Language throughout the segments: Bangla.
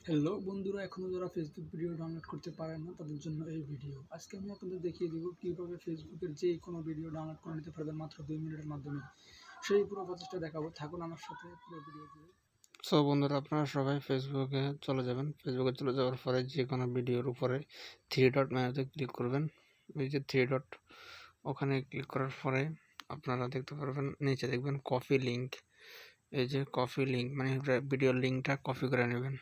হ্যালো বন্ধুরা, এখনও যারা ফেসবুক ভিডিও ডাউনলোড করতে পারেন না তাদের জন্য এই ভিডিও। আজকে আমি আপনাদের দেখিয়ে দিব কীভাবে ফেসবুকের যে কোনো ভিডিও ডাউনলোড করে নিতে পারবেন মাত্র 2 মিনিটের মাধ্যমে। সেই পুরো প্রসেসটা দেখাবো, থাকুন আমার সাথে পুরো ভিডিও দিয়ে। সো বন্ধুরা, আপনারা সবাই ফেসবুকে চলে যাবেন। ফেসবুকে চলে যাওয়ার পরে যে কোনো ভিডিওর উপরে 3 ডট মেনুতে ক্লিক করবেন। এই যে 3 ডট, ওখানে ক্লিক করার পরে আপনারা দেখতে পারবেন নিচে দেখবেন কপি লিঙ্ক। এই যে কপি লিঙ্ক মানে ভিডিওর লিঙ্কটা কপি করে নেবেন।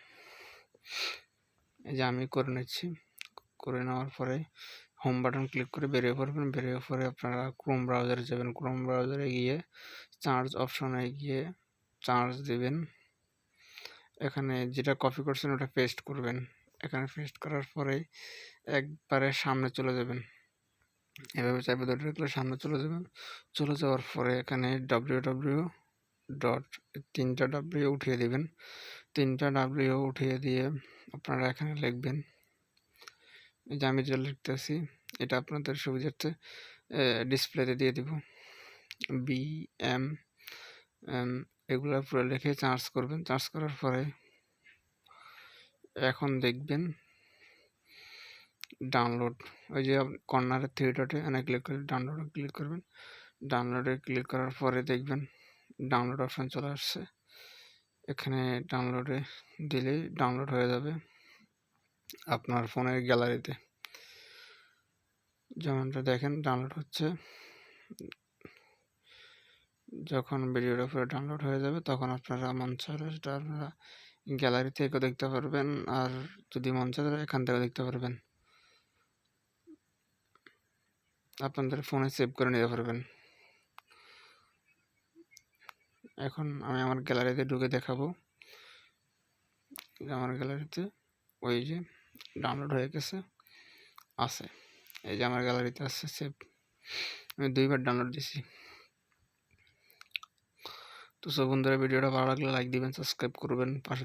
এই যে আমি করে নিচ্ছি। করে নেওয়ার পরে হোম বাটন ক্লিক করে বেরিয়ে পড়বেন। বেরিয়ে পরে আপনারা ক্রোম ব্রাউজারে যাবেন। ক্রোম ব্রাউজারে গিয়ে চার্জ অপশনে গিয়ে চার্জ দেবেন। এখানে যেটা কপি করছেন ওটা পেস্ট করবেন। এখানে পেস্ট করার পরে একবারে সামনে চলে যাবেন। এভাবে চাপে ধরে রাখলে সামনে চলে যাবেন। চলে যাওয়ার পরে এখানে www ডট 3টা ডাব্লিউ উঠিয়ে দেবেন। 3টা ডাব্লিউ উঠিয়ে দিয়ে আপনারা এখানে লিখবেন, যে আমি যেটা লিখতেছি এটা আপনাদের সুবিধার্থে ডিসপ্লেতে দিয়ে দিব। BM এগুলো পুরো লিখে চার্জ করবেন। চার্জ করার পরে এখন দেখবেন ডাউনলোড, ওই যে কর্নারে 3 ডটে ক্লিক করে ডাউনলোডে ক্লিক করবেন। ডাউনলোডে ক্লিক করার পরে দেখবেন ডাউনলোড অপশন চলে আসছে। এখানে ডাউনলোডে দিলেই ডাউনলোড হয়ে যাবে আপনার ফোনের গ্যালারিতে। যেমনটা দেখেন ডাউনলোড হচ্ছে। যখন ভিডিওটা পুরো ডাউনলোড হয়ে যাবে তখন আপনারা মন চাইলে সেটা আপনারা গ্যালারি থেকেও দেখতে পারবেন, আর যদি মন চায় তাহলে এখান থেকেও দেখতে পারবেন। আপনাদের ফোনে সেভ করে নিতে পারবেন। এখন আমি আমার গ্যালারিতে ঢুকে দেখাবো। আমার গ্যালারিতে ওই যে ডাউনলোড হয়ে গেছে আছে। এই যে আমার গ্যালারিতে আছে সেভ। আমি 2বার ডাউনলোড দিছি। তো সব বন্ধুরা, ভিডিওটা ভালো লাগলে লাইক দিবেন, সাবস্ক্রাইব করবেন, পাশে